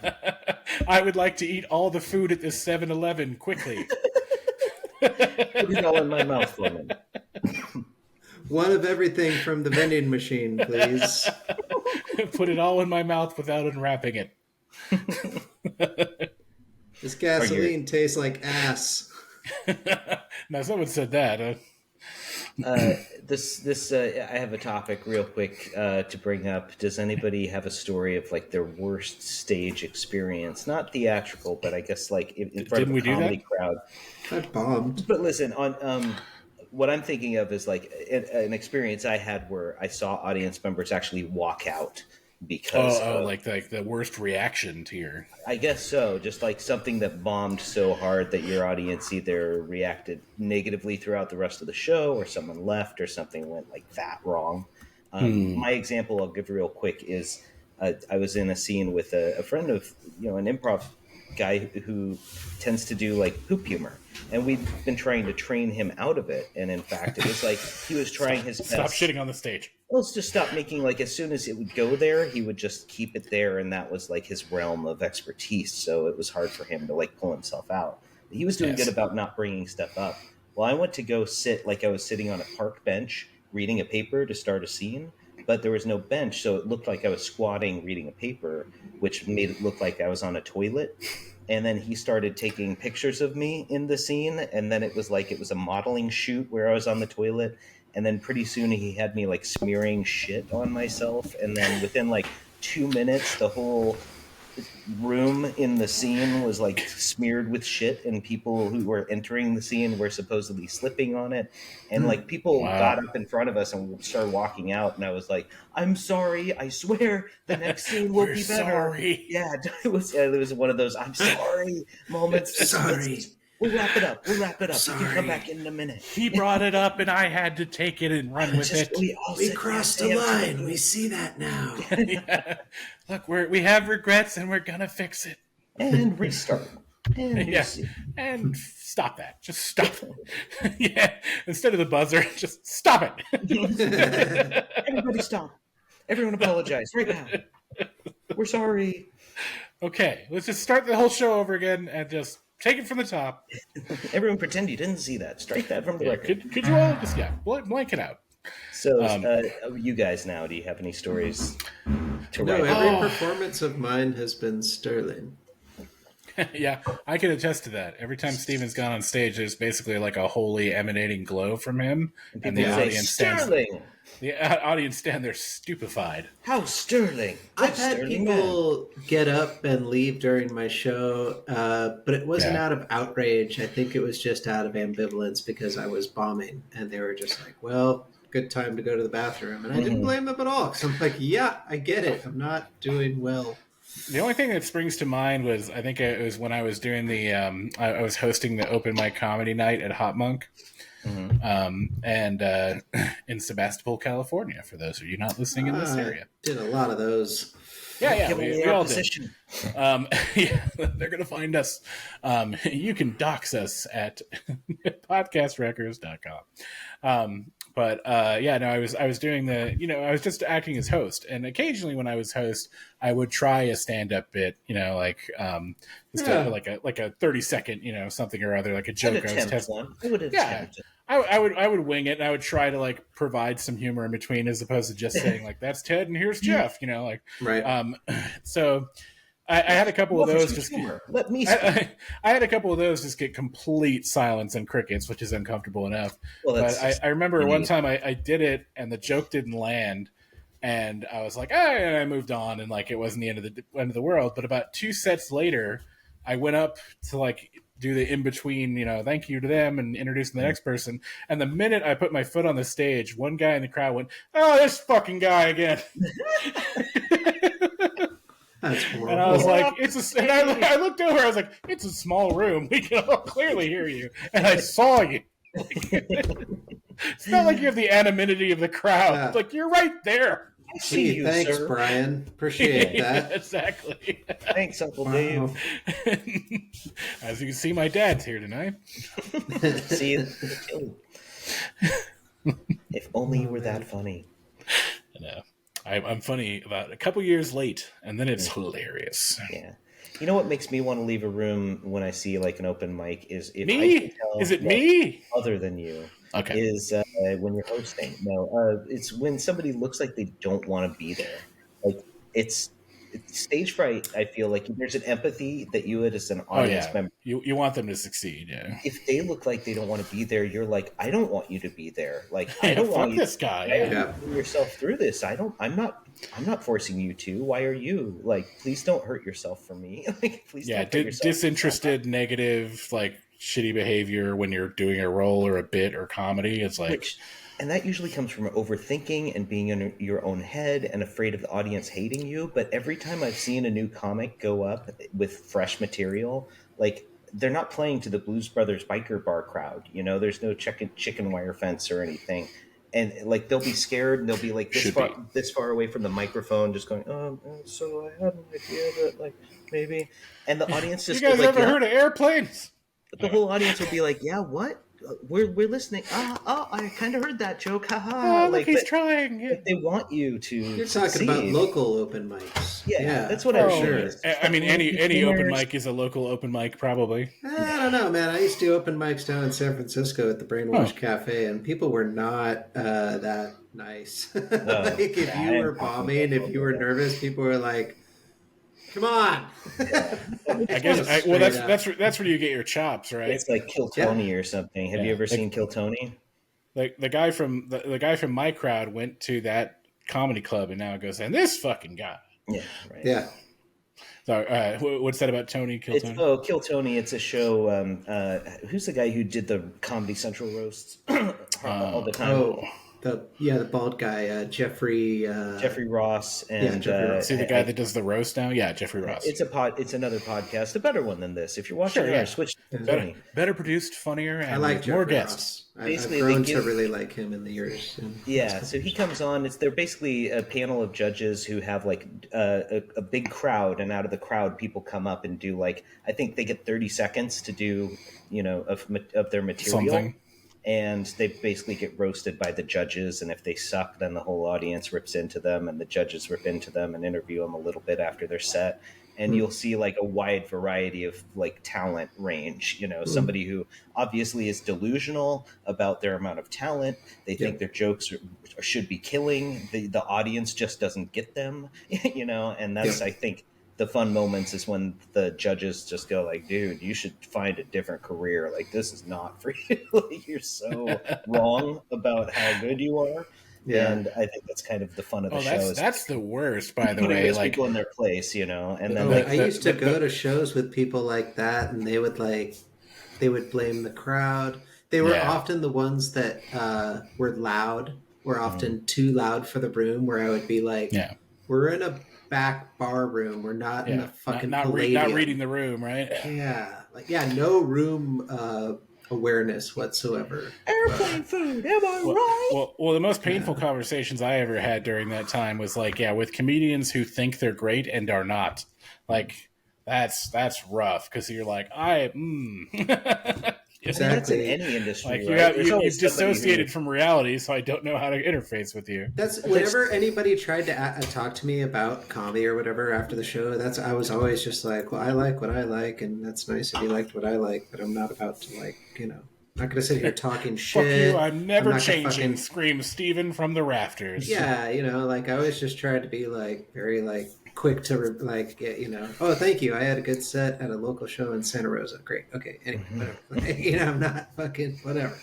I would like to eat all the food at this 7-Eleven quickly. Put it all in my mouth for me. One of everything from the vending machine, please. Put it all in my mouth without unwrapping it. This gasoline tastes like ass. Now, someone said that. I have a topic real quick to bring up. Does anybody have a story of like their worst stage experience? Not theatrical, but I guess like in front of a comedy crowd. I bombed. But listen, on what I'm thinking of is like an experience I had where I saw audience members actually walk out because like the worst reaction to your... I guess so. Just like something that bombed so hard that your audience either reacted negatively throughout the rest of the show, or someone left, or something went like that wrong. My example I'll give real quick is I was in a scene with a friend of, an improv guy who tends to do like poop humor, and we've been trying to train him out of it. And in fact, it was like he was trying his best. Stop shitting on the stage. Let's just stop making, like, as soon as it would go there, he would just keep it there, and that was like his realm of expertise. So it was hard for him to like pull himself out. But he was doing good about not bringing stuff up. Well, I went to go sit like I was sitting on a park bench reading a paper to start a scene, but there was no bench, so it looked like I was squatting reading a paper, which made it look like I was on a toilet. And then he started taking pictures of me in the scene, and then it was like it was a modeling shoot where I was on the toilet. And then pretty soon he had me like smearing shit on myself. And then within like 2 minutes, the whole room in the scene was like smeared with shit, and people who were entering the scene were supposedly slipping on it. And like people got up in front of us and started walking out. And I was like, I'm sorry. I swear the next scene will be better. Sorry. Yeah, it was one of those I'm sorry moments. Sorry. We'll wrap it up. Sorry. We can come back in a minute. He brought it up, and I had to take it and run with it. We crossed a line. We see that now. Yeah. Look, we have regrets, and we're gonna fix it. And restart. And Yeah, and stop that. Just stop it. Yeah, instead of the buzzer, just stop it. Everybody stop. Everyone apologize right now. We're sorry. Okay, let's just start the whole show over again and just take it from the top. Everyone pretend you didn't see that. Strike that from the record. Could you all just blank it out? So, you guys now, do you have any stories to No, write? every performance of mine has been sterling. Yeah, I can attest to that. Every time Steven's gone on stage, there's basically like a holy emanating glow from him, and the audience Sterling. The audience stand there stupefied. How sterling! I've had people get up and leave during my show, but it wasn't out of outrage. I think it was just out of ambivalence because I was bombing, and they were just like, well, good time to go to the bathroom. And I didn't blame them at all, because I'm like, yeah, I get it. I'm not doing well. The only thing that springs to mind was, I think it was when I was doing I was hosting the open mic comedy night at Hot Monk. And in Sebastopol, California, for those of you not listening in this area. Did a lot of those. Yeah, we all did. Yeah, they're going to find us. You can dox us at podcastrecords.com. But I was doing I was just acting as host, and occasionally when I was host, I would try a stand-up bit, like a 30-second, something or other, like a joke. I would wing it, and I would try to like provide some humor in between, as opposed to just saying like, "That's Ted and here's Jeff," right. So I had a couple of those just let me I had a couple of those just get complete silence and crickets, which is uncomfortable enough. Well, but I remember one time I did it and the joke didn't land, and I was like, and I moved on, and like it wasn't the end of the world. But about 2 sets later, I went up to like do the in between, thank you to them and introducing the next person. And the minute I put my foot on the stage, one guy in the crowd went, "Oh, this fucking guy again." That's horrible. And I was like, and I looked over, I was like, it's a small room. We can all clearly hear you. And I saw you. It's not like you have the anonymity of the crowd. Yeah. Like, you're right there. I see you, thanks, sir. Brian. Appreciate that. Exactly. Thanks, Uncle Dave. As you can see, my dad's here tonight. See, if only you were that funny. I know. I'm funny about a couple years late, and then it's hilarious. Yeah. You know what makes me want to leave a room when I see like an open mic is if me? I can tell is it me? Other than you. Okay. Is when you're hosting. No, it's when somebody looks like they don't want to be there. Like it's stage fright. I feel like there's an empathy that you as an audience member. You want them to succeed. Yeah. If they look like they don't want to be there, you're like, I don't want you to be there. Like I don't want you this guy. to put yourself through this. I'm not forcing you to. Why are you like? Please don't hurt yourself for me. Like please. Yeah. Don't hurt yourself. Disinterested, negative, like shitty behavior when you're doing a role or a bit or comedy. It's like. And that usually comes from overthinking and being in your own head and afraid of the audience hating you. But every time I've seen a new comic go up with fresh material, like they're not playing to the Blues Brothers biker bar crowd. There's no chicken wire fence or anything. And like they'll be scared and they'll be like this far away from the microphone, just going, so I had an idea that like maybe. And the audience just you guys like, ever heard of airplanes? But the whole audience will be like, yeah, what? We're listening. I kind of heard that joke. Haha. Like he's trying. Yeah. They want you to. You're talking about local open mics. Yeah, that's what I'm sure. I mean, any open mic is a local open mic, probably. I don't know, man. I used to do open mics down in San Francisco at the Brainwash Cafe, and people were not that nice. Like if you were bombing, if you were nervous, people were like, "Come on." I guess. That's where you get your chops, right? It's like Kill Tony or something. Have you ever seen Kill Tony? Like the guy from my crowd went to that comedy club and now goes, and this fucking guy. Yeah. Right. Yeah. So, what's that about Tony? Kill Tony? Oh, Kill Tony. It's a show. Who's the guy who did the Comedy Central roasts all the time? the bald guy, Jeffrey Ross, and Jeffrey Ross. See the guy that does the roast now? Yeah, Jeffrey Ross. It's another podcast, a better one than this. If you're watching ours, switch to Sony. Better produced, funnier, and I like more Jeffrey guests. Ross. I've grown to really like him in the years. Yeah, so he comes on. They're basically a panel of judges who have like a big crowd, and out of the crowd, people come up and do like, I think they get 30 seconds to do, of their material. Something. And they basically get roasted by the judges, and if they suck, then the whole audience rips into them, and the judges rip into them and interview them a little bit after their set. And you'll see like a wide variety of like talent range, somebody who obviously is delusional about their amount of talent. They think their jokes should be killing. The audience just doesn't get them, and that's, I think, the fun moments is when the judges just go like, dude, you should find a different career. Like, this is not for you. Like, you're so wrong about how good you are. Yeah. And I think that's kind of the fun of the show. That's the worst, by the way. Like people in their place, and then I used to go to shows with people like that, and they would blame the crowd. They were often the ones that were loud, were often too loud for the room, where I would be like, we're in a back bar room. We're not in a fucking not reading the room, right? Yeah. No room awareness whatsoever. Airplane food, am I right? Well, the most painful conversations I ever had during that time was like, with comedians who think they're great and are not. Like, that's rough, because you're like, Exactly. That's in any industry. Like you've dissociated from reality, so I don't know how to interface with you. That's whenever anybody tried to talk to me about comedy or whatever after the show. I was always just like, well, I like what I like, and that's nice if you liked what I like, but I'm not about to not going to sit here talking shit. Fuck you! I'm never changing. Screams Steven from the rafters. Yeah, I was just trying to be like very quick to oh, thank you, I had a good set at a local show in Santa Rosa. Great. Okay. Anyway, whatever. I'm not fucking whatever.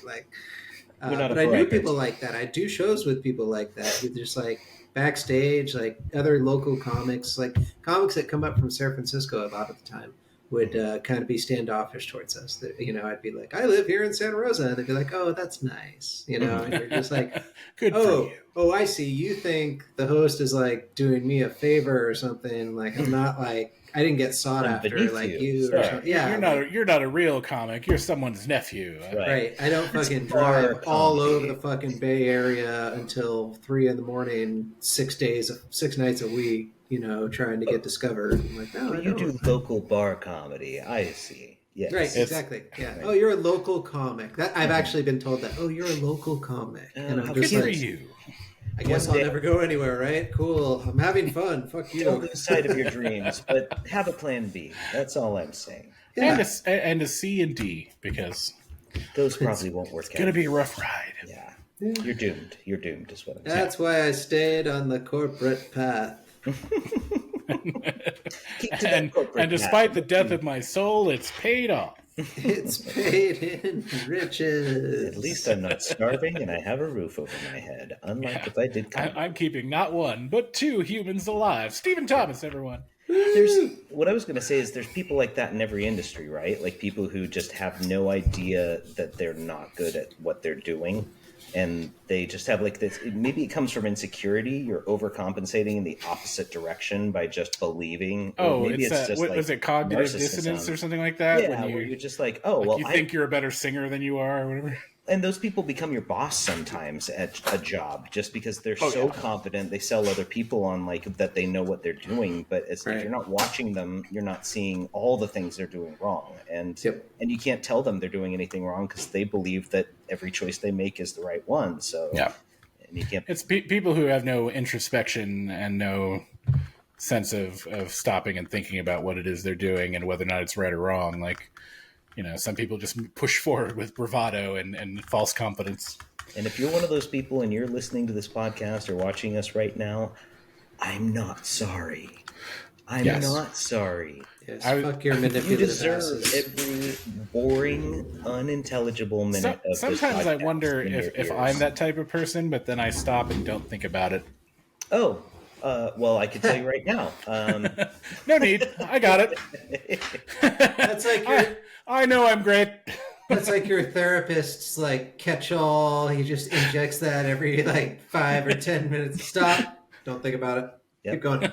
But I knew people like that. I do shows with people like that who just like backstage, like other local comics, like comics that come up from San Francisco a lot of the time would kind of be standoffish towards us. That, I'd be like, I live here in Santa Rosa, and they'd be like, oh, that's nice, and you're just like, good for you. Oh, I see. You think the host is like doing me a favor or something? Like, I'm not like, I didn't get sought after like you. Or something. Yeah, you're not a real comic. You're someone's nephew. Right. I don't fucking drive all over the fucking Bay Area until 3 a.m, 6 nights a week. Trying to get discovered. I'm like, no, you do local bar comedy. I see. Yes. Right, exactly. Yeah. Right. Oh, you're a local comic. I've actually been told that. Oh, you're a local comic. And I'm just like, you. I guess I'll never go anywhere, right? Cool. I'm having fun. Fuck you. Don't lose sight of your dreams, but have a plan B. That's all I'm saying. Yeah. And a C and D, because those probably won't work out. It's going to be a rough ride. Yeah. You're doomed. You're doomed is what I'm saying. That's why I stayed on the corporate path. and despite the death of my soul, it's paid off. It's paid in riches. At least I'm not starving and I have a roof over my head. Unlike if I did comedy. I'm keeping not one, but 2 humans alive. Stephen Thomas, everyone. What I was going to say is there's people like that in every industry, right? Like people who just have no idea that they're not good at what they're doing. And they just have like this, maybe it comes from insecurity. You're overcompensating in the opposite direction by just believing. Oh, maybe it's just was it cognitive dissonance or something like that? Yeah, where you're just like, oh, well, you think you're a better singer than you are or whatever. And those people become your boss sometimes at a job just because they're so confident. They sell other people on like that they know what they're doing. But if you're not watching them, you're not seeing all the things they're doing wrong. And you can't tell them they're doing anything wrong because they believe that every choice they make is the right one. So and you can't. It's people who have no introspection and no sense of stopping and thinking about what it is they're doing and whether or not it's right or wrong. Like, some people just push forward with bravado and false confidence. And if you're one of those people and you're listening to this podcast or watching us right now, I'm not sorry. I'm not sorry. Yes, fuck your manipulative You deserve asses. every boring, unintelligible minute of this Sometimes I podcast wonder in your if ears. I'm that type of person, but then I stop and don't think about it. Oh, well, I can tell you right now. No need. I got it. That's like I know I'm great. That's like your therapist's like catch-all. He just injects that every like 5 or 10 minutes. Stop. Don't think about it. Yep. Keep going.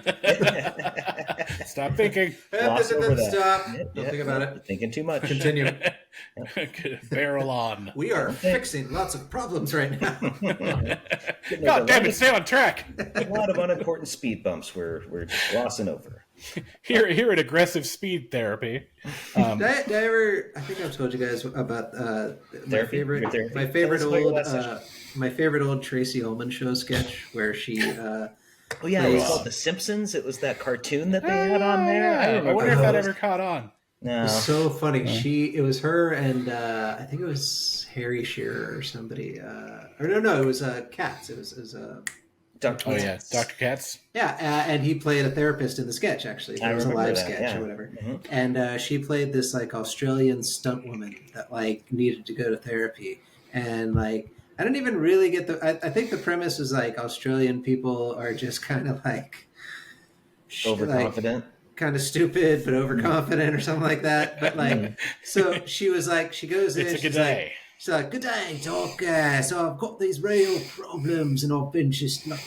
Stop thinking. Gloss over that. Stop. Yep, Don't yep, think about yep. it. Thinking too much. Continue. Barrel on. We are fixing lots of problems right now. God damn it, stay on track. A lot of unimportant speed bumps we're just glossing over. Here at Aggressive Speed Therapy. Did I ever? I think I've told you guys about my favorite old Tracy Ullman show sketch where she. Oh yeah, it was called The Simpsons. It was that cartoon that they had on there. I wonder if that ever caught on. No. It was so funny. It was her and I think it was Harry Shearer or somebody. Or no, it was Katz. It was Dr. Oh yeah, Dr. Katz. Yeah, and he played a therapist in the sketch. Actually, it was a live sketch or whatever. Mm-hmm. And she played this like Australian stunt woman that like needed to go to therapy, and like I didn't even really get I think the premise is like Australian people are just kind of like overconfident. Kind of stupid but overconfident or something like that. But like, so she was like, she goes in. It's a good day. She's like, good day, Doc. So I've got these real problems, and I've been just like,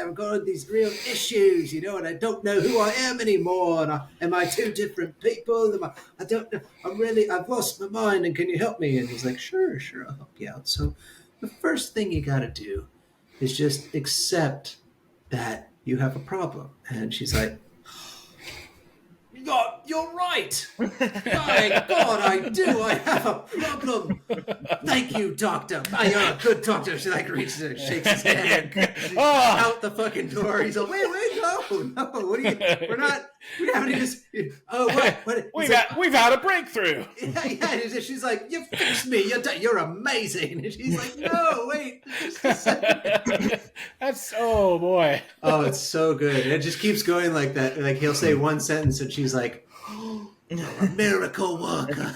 I've got these real issues, you know, and I don't know who I am anymore. And am I two different people? I don't know. I've lost my mind. And can you help me? And he's like, sure, I'll help you out. So the first thing you got to do is just accept that you have a problem. And she's like, you're right. My God, I do. I have a problem. Thank you, doctor. You're a good doctor. She like reaches and shakes his hand. Out the fucking door. He's like, wait, no. What are you? We haven't even. Oh, what? We've had a breakthrough. Yeah. She's like, you fixed me. You're amazing. And she's like, no, wait. That's oh boy. Oh, it's so good. And it just keeps going like that. Like he'll say one sentence, and she's like, oh, a miracle worker.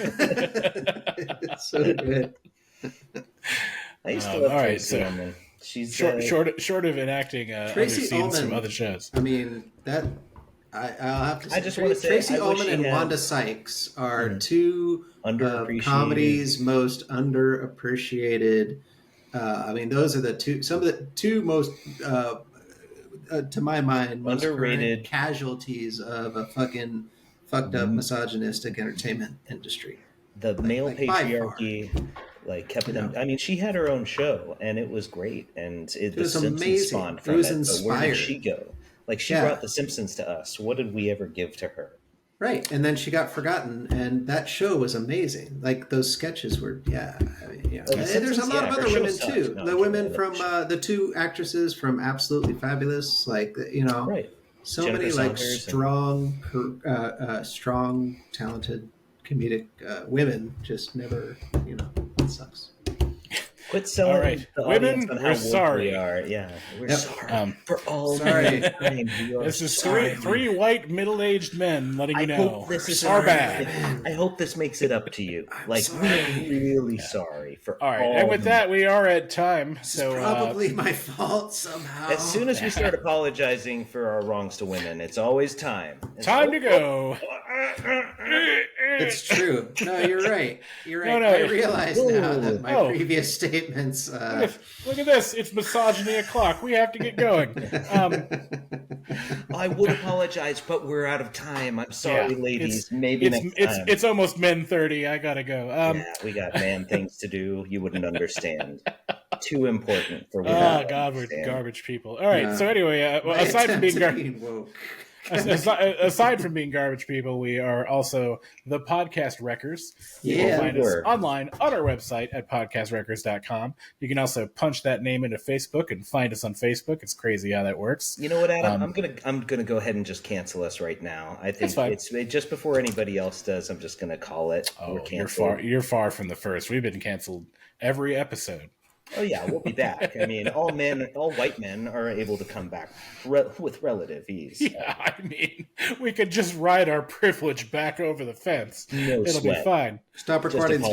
It's so good. I used to love Tracy Ullman. She's short of enacting other scenes from other shows. I mean that. I'll have to say, I just want to say Tracy Ullman and Wanda Sykes are two comedy's most underappreciated. I mean, those are some of the two most, to my mind, most underrated casualties of a fucking fucked up misogynistic entertainment industry. The male patriarchy, kept them. I mean, she had her own show, and it was great, and the Simpsons spawned from it. But where did she go? Like, she brought The Simpsons to us. What did we ever give to her? Right, and then she got forgotten, and that show was amazing. Like, those sketches were, there's a lot of other women, too. The women from, the two actresses from Absolutely Fabulous, like, you know, so Jennifer many, like, strong, talented, comedic women just never, you know, it sucks. Quit selling all right. the Women, on how we're sorry. We are. Yeah, we're sorry for all. Sorry. This is three white middle-aged men letting you know. This is our bad. I hope this makes it up to you. We're really sorry for all. All right, and with that, we are at time. So probably my fault somehow. As soon as we start apologizing for our wrongs to women, it's always time. Time to go. It's true. No, you're right. No. I realize now that my previous statements. Look at this. It's misogyny o'clock. We have to get going. I would apologize, but we're out of time. I'm sorry, ladies. Maybe next time. It's almost men 30. I gotta go. We got man things to do. You wouldn't understand. Too important for women. Oh God, we're garbage people. All right. So anyway, aside from being garbage. Aside from being garbage people, we are also the Podcast Wreckers. You can find us online on our website at podcastwreckers.com. You can also punch that name into Facebook and find us on Facebook. It's crazy how that works. You know what, Adam? I'm gonna go ahead and just cancel us right now. I think it's just before anybody else does. I'm just gonna call it. Oh, you're far from the first. We've been canceled every episode. Oh yeah, we'll be back. I mean, all white men are able to come back with relative ease. Yeah, I mean, we could just ride our privilege back over the fence. It'll be fine. Stop recording.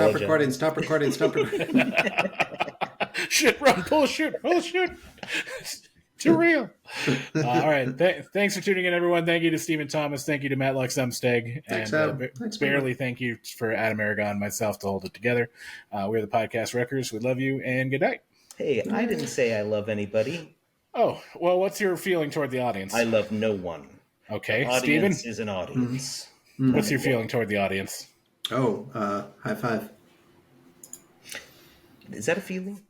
Shit, run, pull, shoot. Too real. All right. Thanks for tuning in, everyone. Thank you to Stephen Thomas. Thank you to Matlock Zumsteg. Thanks, And Thanks, barely thank you for Adam Aragon and myself to hold it together. We're the Podcast Wreckers. We love you, and good night. Hey, I didn't say I love anybody. Oh, well, what's your feeling toward the audience? I love no one. Okay, the audience Steven? is an audience. Mm-hmm. What's your feeling toward the audience? Oh, high five. Is that a feeling?